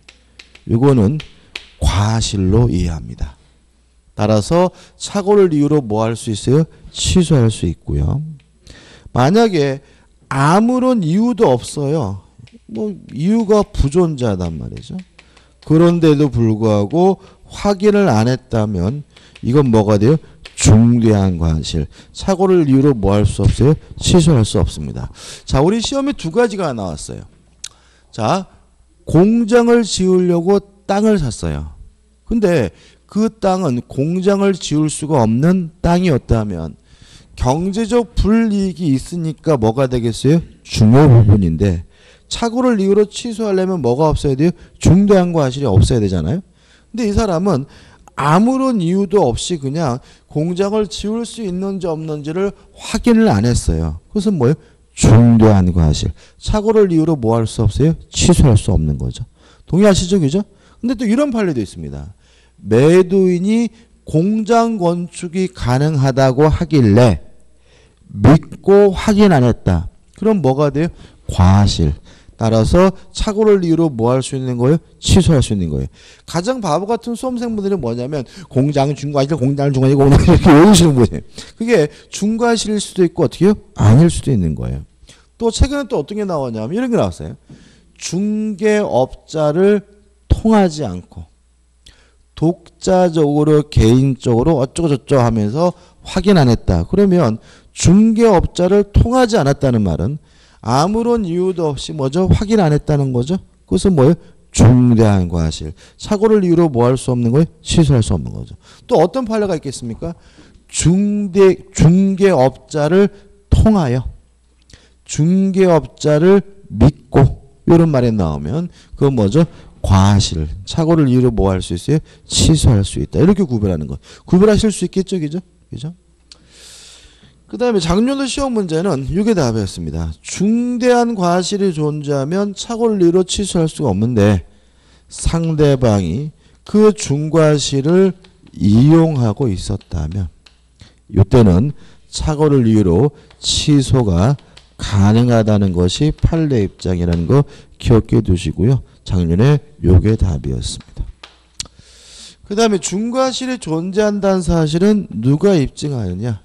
이거는 과실로 이해합니다. 따라서 착오를 이유로 뭐 할 수 있어요? 취소할 수 있고요. 만약에 아무런 이유도 없어요. 뭐 이유가 부존재하단 말이죠. 그런데도 불구하고 확인을 안 했다면 이건 뭐가 돼요? 중대한 과실. 착오를 이유로 뭐 할 수 없어요? 취소할 수 없습니다. 자, 우리 시험에 두 가지가 나왔어요. 자, 공장을 지으려고 땅을 샀어요. 근데 그 땅은 공장을 지을 수가 없는 땅이었다면 경제적 불이익이 있으니까 뭐가 되겠어요? 중요 부분인데 착오를 이유로 취소하려면 뭐가 없어야 돼요? 중대한 과실이 없어야 되잖아요. 근데 이 사람은 아무런 이유도 없이 그냥 공장을 지을 수 있는지 없는지를 확인을 안 했어요. 그것은 뭐예요? 중대한 과실. 착오를 이유로 뭐 할 수 없어요? 취소할 수 없는 거죠. 동의하시죠? 그죠? 근데 또 이런 판례도 있습니다. 매도인이 공장 건축이 가능하다고 하길래 믿고 확인 안 했다. 그럼 뭐가 돼요? 과실. 따라서 착오를 이유로 뭐 할 수 있는 거예요? 취소할 수 있는 거예요. 가장 바보 같은 수험생분들은 뭐냐면 공장 중과실, 공장 중과실, 공장 이렇게 외우시는 분이에요. 그게 중과실일 수도 있고 어떻게 해요? 아닐 수도 있는 거예요. 또 최근에 또 어떤 게 나왔냐면 이런 게 나왔어요. 중개업자를 통하지 않고 독자적으로 개인적으로 어쩌고저쩌고 하면서 확인 안 했다. 그러면 중개업자를 통하지 않았다는 말은 아무런 이유도 없이 뭐죠? 확인 안 했다는 거죠. 그것은 뭐예요? 중대한 과실. 착오를 이유로 뭐 할 수 없는 거예요? 취소할 수 없는 거죠. 또 어떤 판례가 있겠습니까? 중개업자를 통하여 중개업자를 믿고 이런 말이 나오면 그건 뭐죠? 과실. 착오를 이유로 뭐 할 수 있어요? 취소할 수 있다. 이렇게 구별하는 것. 구별하실 수 있겠죠? 그죠? 그죠? 그 다음에 작년도 시험 문제는 이게 답이었습니다. 중대한 과실이 존재하면 착오를 이유로 취소할 수가 없는데 상대방이 그 중과실을 이용하고 있었다면 이때는 착오를 이유로 취소가 가능하다는 것이 판례 입장이라는 거 기억해 두시고요. 작년에 요게 답이었습니다. 그 다음에 중과실이 존재한다는 사실은 누가 입증하느냐?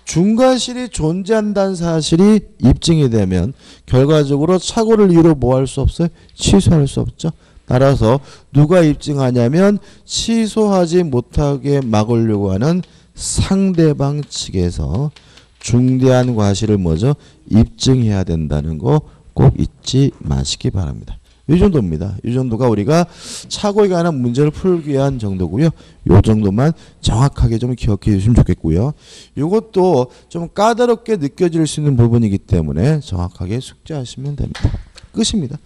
중과실이 존재한다는 사실이 입증이 되면 결과적으로 착오를 이유로 뭐 할 수 없어요? 취소할 수 없죠. 따라서 누가 입증하냐면 취소하지 못하게 막으려고 하는 상대방 측에서 중대한 과실을 뭐죠? 입증해야 된다는 거 꼭 잊지 마시기 바랍니다. 이 정도입니다. 이 정도가 우리가 착오에 관한 문제를 풀기 위한 정도고요. 이 정도만 정확하게 좀 기억해 주시면 좋겠고요. 이것도 좀 까다롭게 느껴질 수 있는 부분이기 때문에 정확하게 숙지하시면 됩니다. 끝입니다.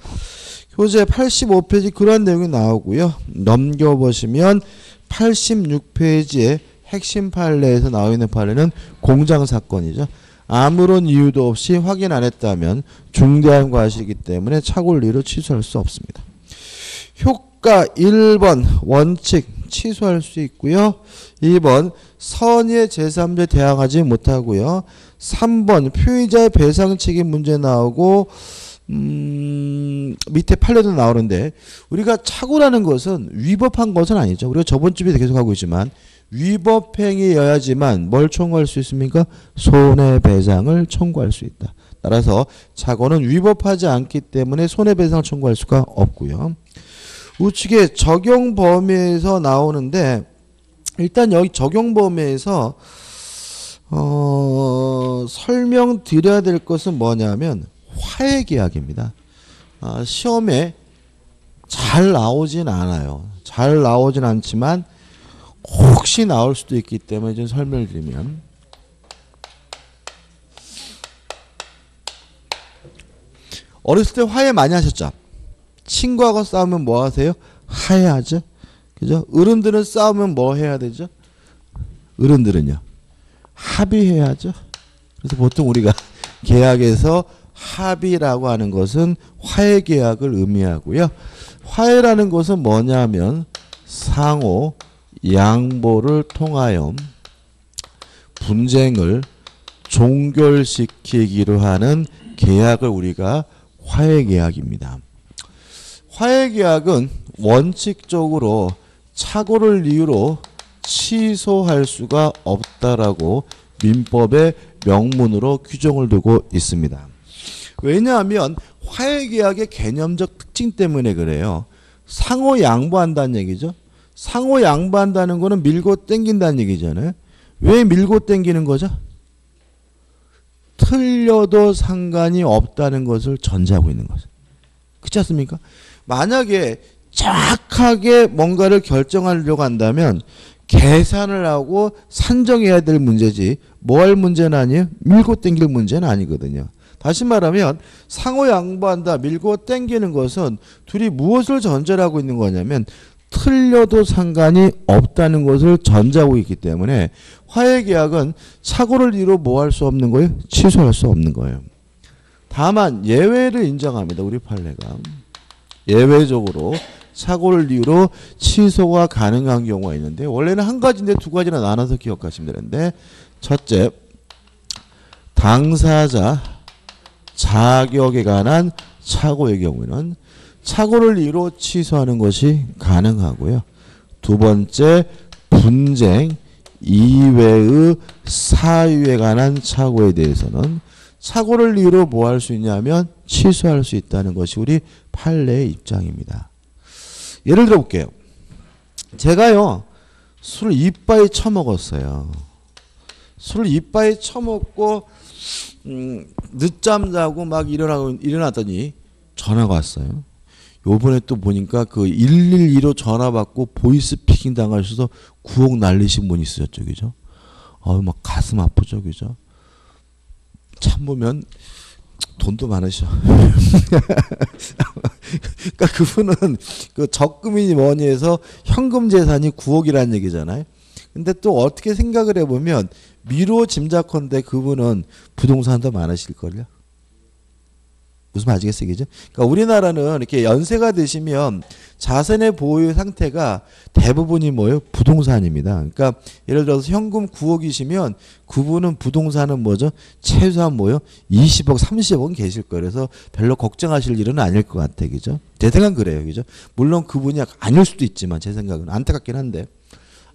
교재 85페이지 그런 내용이 나오고요. 넘겨보시면 86페이지에 핵심 판례에서 나와 있는 판례는 공장사건이죠. 아무런 이유도 없이 확인 안 했다면 중대한 과실이기 때문에 착오를 이유로 취소할 수 없습니다. 효과 1번 원칙 취소할 수 있고요. 2번 선의의 제3자에 대항하지 못하고요. 3번 표의자의 배상 책임 문제 나오고 밑에 판례도 나오는데 우리가 착오라는 것은 위법한 것은 아니죠. 우리가 저번 주에 계속 하고 있지만 위법행위여야지만 뭘 청구할 수 있습니까? 손해배상을 청구할 수 있다. 따라서 착오는 위법하지 않기 때문에 손해배상을 청구할 수가 없고요. 우측에 적용 범위에서 나오는데 일단 여기 적용 범위에서 설명드려야 될 것은 뭐냐면 화해계약입니다. 시험에 잘 나오진 않아요. 잘 나오진 않지만 혹시 나올 수도 있기 때문에 좀 설명을 드리면 어렸을 때 화해 많이 하셨죠? 친구하고 싸우면 뭐 하세요? 화해하죠? 그죠? 어른들은 싸우면 뭐 해야 되죠? 어른들은요? 합의해야죠? 그래서 보통 우리가 계약에서 합의라고 하는 것은 화해 계약을 의미하고요. 화해라는 것은 뭐냐면 상호 양보를 통하여 분쟁을 종결시키기로 하는 계약을 우리가 화해계약입니다. 화해계약은 원칙적으로 착오를 이유로 취소할 수가 없다라고 민법의 명문으로 규정을 두고 있습니다. 왜냐하면 화해계약의 개념적 특징 때문에 그래요. 상호 양보한다는 얘기죠. 상호 양보한다는 거는 밀고 땡긴다는 얘기잖아요. 왜 밀고 땡기는 거죠? 틀려도 상관이 없다는 것을 전제하고 있는 거죠. 그렇지 않습니까? 만약에 정확하게 뭔가를 결정하려고 한다면 계산을 하고 산정해야 될 문제지 뭐 할 문제는 아니에요? 밀고 땡길 문제는 아니거든요. 다시 말하면 상호 양보한다, 밀고 땡기는 것은 둘이 무엇을 전제로 하고 있는 거냐면 틀려도 상관이 없다는 것을 전제하고 있기 때문에 화해계약은 착오를 이유로 뭐 할 수 없는 거예요? 취소할 수 없는 거예요. 다만 예외를 인정합니다. 우리 판례가. 예외적으로 착오를 이유로 취소가 가능한 경우가 있는데 원래는 한 가지인데 두 가지나 나눠서 기억하시면 되는데 첫째, 당사자 자격에 관한 착오의 경우에는 착오를 이유로 취소하는 것이 가능하고요. 두 번째, 분쟁 이외의 사유에 관한 착오에 대해서는 착오를 이유로 뭐 할 수 있냐면 취소할 수 있다는 것이 우리 판례의 입장입니다. 예를 들어 볼게요. 제가요 술을 이빠이 처먹었어요. 술을 이빠이 처먹고 늦잠 자고 막 일어나더니 전화가 왔어요. 요번에 또 보니까 그 112로 전화 받고 보이스피싱 당하셔서 9억 날리신 분이 있으셨죠. 그죠? 막 가슴 아프죠. 그죠? 참 보면 돈도 많으셔. 그러니까 그분은 그 적금이니 뭐니 해서 현금 재산이 9억이라는 얘기잖아요. 근데 또 어떻게 생각을 해보면 미로 짐작컨대 그분은 부동산도 많으실걸요. 무슨 말 아시겠어요? 그죠? 그러니까 우리나라는 이렇게 연세가 드시면 자산의 보유 상태가 대부분이 뭐예요? 부동산입니다. 그러니까 예를 들어서 현금 9억이시면 그분은 부동산은 뭐죠? 최소한 뭐요? 20억, 30억은 계실 거예요. 그래서 별로 걱정하실 일은 아닐 것 같아요. 그죠? 제 생각은 그래요. 그죠? 물론 그분이 아닐 수도 있지만 제 생각은 안타깝긴 한데.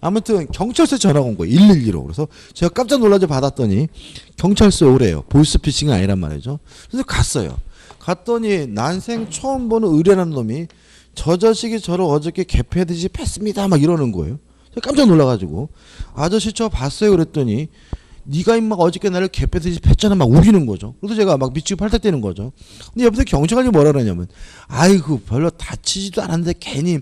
아무튼 경찰서에 전화가 온 거예요. 112로. 그래서 제가 깜짝 놀라서 받았더니 경찰서에 오래요. 보이스피싱이 아니란 말이죠. 그래서 갔어요. 갔더니 난생 처음 보는 의뢰하는 놈이 저 자식이 저를 어저께 개패듯이 팼습니다 막 이러는 거예요. 깜짝 놀라가지고 아저씨 저 봤어요 그랬더니 네가 임마 어저께 나를 개패듯이 팼잖아 막 우기는 거죠. 그래서 제가 막 미치고 팔딱 뛰는 거죠. 근데 옆에서 경찰관이 뭐라 그러냐면 아이고 별로 다치지도 않았는데 괜히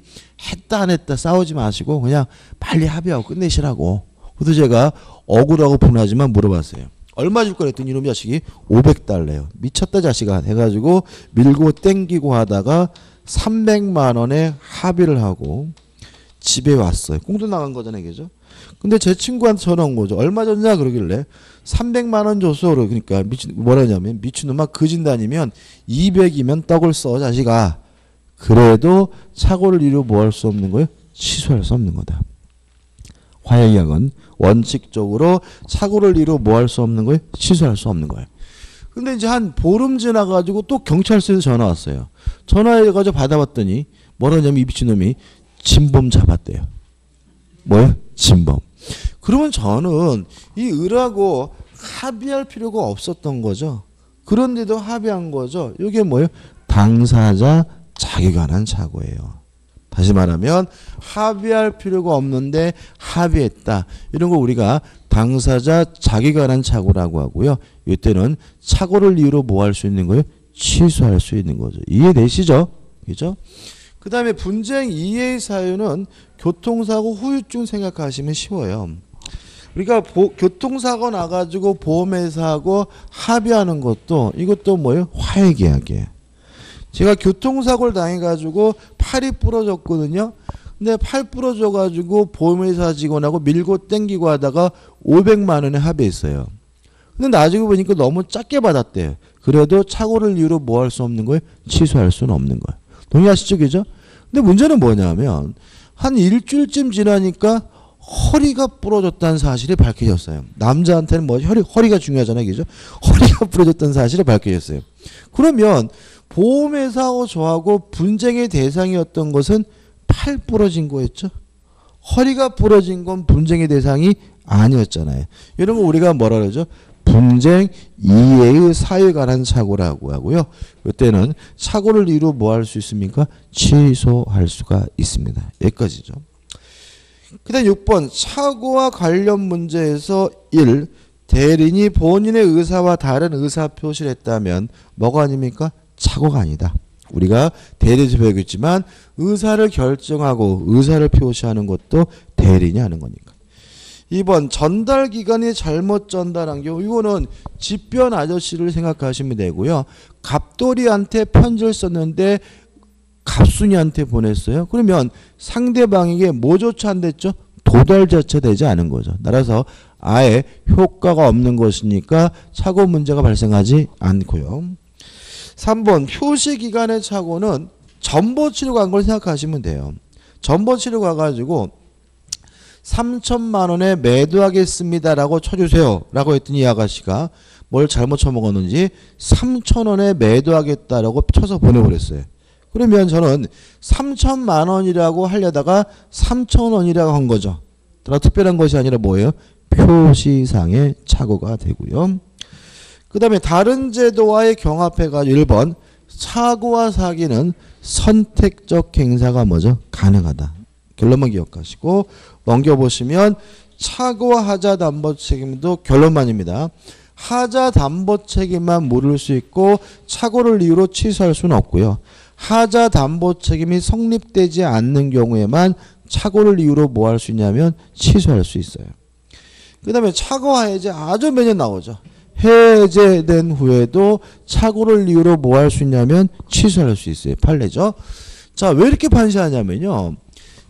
했다 안 했다 싸우지 마시고 그냥 빨리 합의하고 끝내시라고. 그래서 제가 억울하고 분하지만 물어봤어요. 얼마 줄 거라 했더니 이놈 자식이 500달러요. 미쳤다 자식아 해가지고 밀고 땡기고 하다가 300만 원에 합의를 하고 집에 왔어요. 꽁돈 나간 거잖아요. 그죠? 근데 제 친구한테 전화 온 거죠. 얼마 줬냐 그러길래 300만 원 줬어. 그러니까 뭐라냐면 미친놈아 그진다니면 200이면 떡을 써 자식아. 그래도 착오를 이루 뭐 할 수 없는 거예요? 취소할 수 없는 거다. 화해계약은 원칙적으로 착오를 이루 뭐 할 수 없는 거예요? 취소할 수 없는 거예요. 근데 이제 한 보름 지나가지고 또 경찰서에서 전화 왔어요. 전화해가지고 받아봤더니 뭐라냐면 이 미친놈이 진범 잡았대요. 뭐예요? 진범. 그러면 저는 이 을하고 합의할 필요가 없었던 거죠. 그런데도 합의한 거죠. 이게 뭐예요? 당사자 자기관한 착오예요. 다시 말하면 합의할 필요가 없는데 합의했다. 이런 거 우리가 당사자 자기관한 착오라고 하고요. 이때는 착오를 이유로 뭐 할 수 있는 거예요? 취소할 수 있는 거죠. 이해되시죠? 그죠? 그 다음에 분쟁 이해의 사유는 교통사고 후유증 생각하시면 쉬워요. 우리가 교통사고 나가지고 보험회사하고 합의하는 것도 이것도 뭐예요? 화해계약이에요. 제가 교통사고를 당해가지고 팔이 부러졌거든요. 근데 팔 부러져가지고 보험회사 직원하고 밀고 땡기고 하다가 500만 원에 합의했어요. 근데 나중에 보니까 너무 작게 받았대요. 그래도 착오를 이유로 뭐 할 수 없는 거예요? 취소할 수는 없는 거예요. 동의하시죠? 그죠? 근데 문제는 뭐냐면 한 일주일쯤 지나니까 허리가 부러졌다는 사실이 밝혀졌어요. 남자한테는 뭐 허리가 중요하잖아요. 그죠? 허리가 부러졌다는 사실이 밝혀졌어요. 그러면 보험회사하고 저하고 분쟁의 대상이었던 것은 팔 부러진 거였죠. 허리가 부러진 건 분쟁의 대상이 아니었잖아요. 이런 거 우리가 뭐라 그러죠? 분쟁 이해의 사유에 관한 착오라고 하고요. 이때는 착오를 이루 뭐 할 수 있습니까? 취소할 수가 있습니다. 여기까지죠. 그 다음 6번 착오와 관련 문제에서 1. 대리인이 본인의 의사와 다른 의사 표시를 했다면 뭐가 아닙니까? 착오가 아니다. 우리가 대리에서 배우겠지만 의사를 결정하고 의사를 표시하는 것도 대리인이 하는 거니까. 2번 전달기관이 잘못 전달한 경우 이거는 집변 아저씨를 생각하시면 되고요. 갑돌이한테 편지를 썼는데 갑순이한테 보냈어요. 그러면 상대방에게 뭐조차 안 됐죠? 도달 자체 되지 않은 거죠. 따라서 아예 효과가 없는 것이니까 착오 문제가 발생하지 않고요. 3번 표시기간의 착오는 전보치료 간 걸 생각하시면 돼요. 전보치료 가가지고 3천만 원에 매도하겠습니다라고 쳐주세요 라고 했더니 이 아가씨가 뭘 잘못 쳐먹었는지 3천 원에 매도하겠다라고 쳐서 보내버렸어요. 그러면 저는 3천만 원이라고 하려다가 3천 원이라고 한 거죠. 따라 특별한 것이 아니라 뭐예요? 표시상의 착오가 되고요. 그 다음에 다른 제도와의 경합해가지고 1번 착오와 사기는 선택적 행사가 뭐죠? 가능하다. 결론만 기억하시고 넘겨보시면 착오와 하자 담보 책임도 결론만입니다. 하자 담보 책임만 물을 수 있고 착오를 이유로 취소할 수는 없고요. 하자 담보 책임이 성립되지 않는 경우에만 착오를 이유로 뭐 할 수 있냐면 취소할 수 있어요. 그 다음에 착오와 해제 아주 매년 나오죠. 해제된 후에도 착오를 이유로 뭐 할 수 있냐면 취소할 수 있어요. 판례죠. 자, 왜 이렇게 판시하냐면요.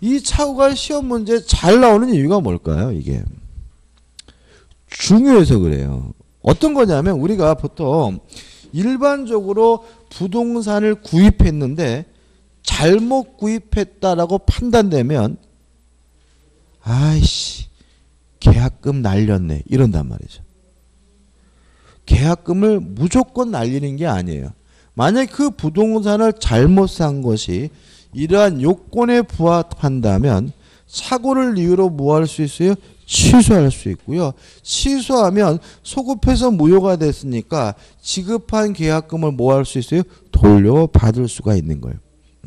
이 착오가 시험 문제에 잘 나오는 이유가 뭘까요? 이게 중요해서 그래요. 어떤 거냐면 우리가 보통 일반적으로 부동산을 구입했는데 잘못 구입했다라고 판단되면 아이씨 계약금 날렸네 이런단 말이죠. 계약금을 무조건 날리는 게 아니에요. 만약 그 부동산을 잘못 산 것이 이러한 요건에 부합한다면 착오를 이유로 뭐 할 수 있어요? 취소할 수 있고요. 취소하면 소급해서 무효가 됐으니까 지급한 계약금을 뭐 할 수 있어요? 돌려받을 수가 있는 거예요.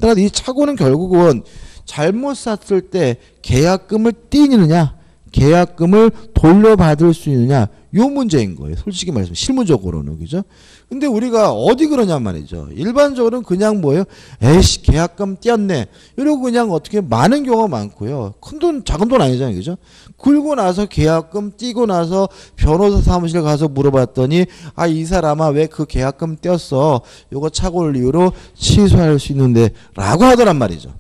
따라서 이 착오는 결국은 잘못 샀을 때 계약금을 띄느냐 계약금을 돌려받을 수 있느냐 요 문제인 거예요. 솔직히 말해서 실무적으로는 그죠? 근데 우리가 어디 그러냐 말이죠. 일반적으로는 그냥 뭐예요? 에이씨 계약금 띄었네 이러고 그냥 어떻게 많은 경우가 많고요. 큰돈 작은 돈 아니잖아요. 그죠? 굴고 나서 계약금 띄고 나서 변호사 사무실 가서 물어봤더니 아 이 사람아 왜 그 계약금 띄었어? 요거 착오를 이유로 취소할 수 있는데 라고 하더란 말이죠.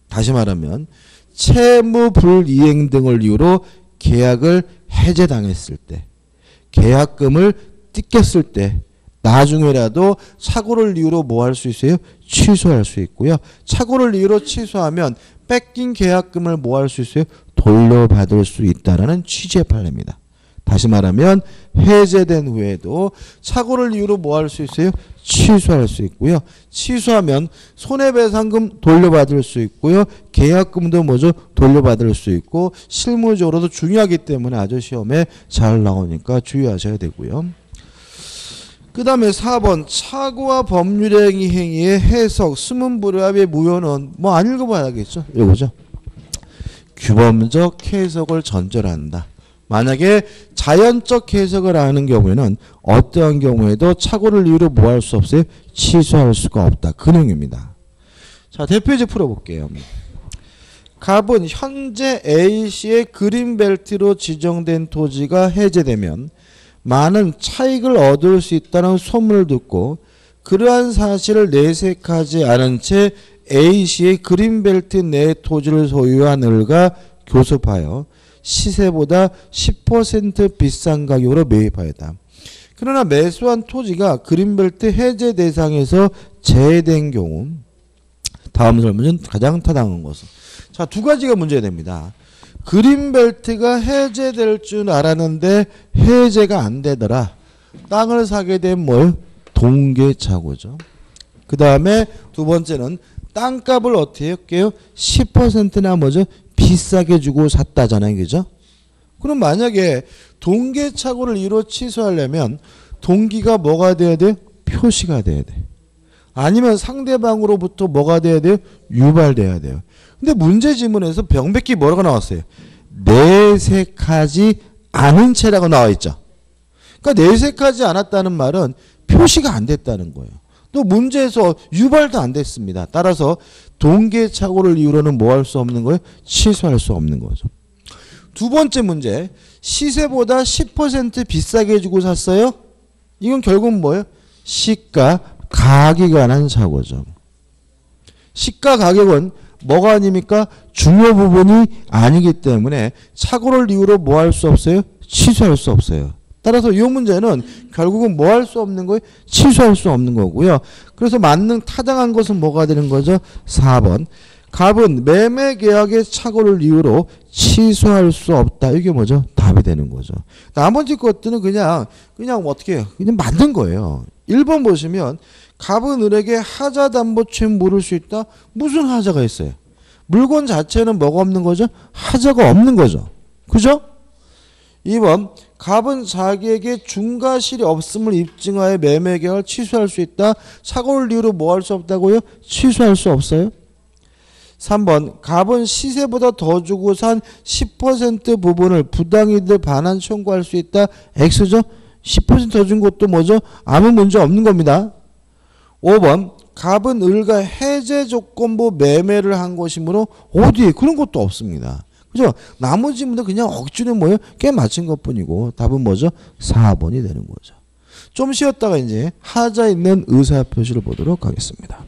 다시 말하면 채무 불이행 등을 이유로 계약을 해제당했을 때 계약금을 뜯겼을 때 나중에라도 착오를 이유로 뭐 할 수 있어요? 취소할 수 있고요. 착오를 이유로 취소하면 뺏긴 계약금을 뭐 할 수 있어요? 돌려받을 수 있다라는 취지의 판례입니다. 다시 말하면 해제된 후에도 착오를 이유로 뭐 할 수 있어요? 취소할 수 있고요. 취소하면 손해배상금 돌려받을 수 있고요. 계약금도 뭐죠? 돌려받을 수 있고 실무적으로도 중요하기 때문에 아주 시험에 잘 나오니까 주의하셔야 되고요. 그 다음에 4번 착오와 법률 행위의 해석 수문불합의 무효는 뭐 안 읽어봐야겠죠. 이거죠. 규범적 해석을 전제한다. 만약에 자연적 해석을 하는 경우에는 어떠한 경우에도 착오를 이유로 뭐 할 수 없어요? 취소할 수가 없다. 그 내용입니다. 자, 대표제 풀어볼게요. 갑은 현재 A씨의 그린벨트로 지정된 토지가 해제되면 많은 차익을 얻을 수 있다는 소문을 듣고 그러한 사실을 내색하지 않은 채 A씨의 그린벨트 내 토지를 소유한 을과 교섭하여 시세보다 10% 비싼 가격으로 매입하였다. 그러나 매수한 토지가 그린벨트 해제 대상에서 제외된 경우 다음 설문은 가장 타당한 것은 자, 두 가지가 문제가 됩니다. 그린벨트가 해제될 줄 알았는데 해제가 안 되더라. 땅을 사게 된 뭘? 동계착오죠. 그 다음에 두 번째는 땅값을 어떻게 할게요? 10%나 뭐죠? 비싸게 주고 샀다잖아요. 그죠? 그럼 만약에 동계착오를 이로 취소하려면 동기가 뭐가 돼야 돼요? 표시가 돼야 돼. 아니면 상대방으로부터 뭐가 돼야 돼요? 유발돼야 돼요. 근데 문제 지문에서 병백기 뭐라고 나왔어요? 내색하지 않은 채라고 나와 있죠. 그러니까 내색하지 않았다는 말은 표시가 안 됐다는 거예요. 또 문제에서 유발도 안 됐습니다. 따라서 동계착오를 이유로는 뭐 할 수 없는 거예요? 취소할 수 없는 거죠. 두 번째 문제. 시세보다 10% 비싸게 주고 샀어요? 이건 결국은 뭐예요? 시가 가격에 관한 착오죠. 시가 가격은 뭐가 아닙니까? 중요 부분이 아니기 때문에 착오를 이유로 뭐 할 수 없어요? 취소할 수 없어요. 따라서 이 문제는 결국은 뭐 할 수 없는 거예요? 취소할 수 없는 거고요. 그래서 맞는 타당한 것은 뭐가 되는 거죠? 4번. 갑은 매매 계약의 착오를 이유로 취소할 수 없다. 이게 뭐죠? 답이 되는 거죠. 나머지 것들은 그냥 어떻게 해요? 그냥 만든 거예요. 1번 보시면 갑은 을에게 하자 담보채무 물을 수 있다. 무슨 하자가 있어요? 물건 자체는 뭐가 없는 거죠? 하자가 없는 거죠. 그죠? 2번 갑은 자기에게 중과실이 없음을 입증하여 매매 계약을 취소할 수 있다. 사고 올 이유로 뭐 할 수 없다고요? 취소할 수 없어요. 3번 갑은 시세보다 더 주고 산 10% 부분을 부당이득 반환 청구할 수 있다. X죠. 10% 더 준 것도 뭐죠? 아무 문제 없는 겁니다. 5번 갑은 을과 해제 조건부 매매를 한 것이므로 어디에 그런 것도 없습니다. 그죠? 나머지 분들 그냥 억지로 뭐예요? 꽤 맞춘 것뿐이고 답은 뭐죠? 4번이 되는 거죠. 좀 쉬었다가 이제 하자 있는 의사표시를 보도록 하겠습니다.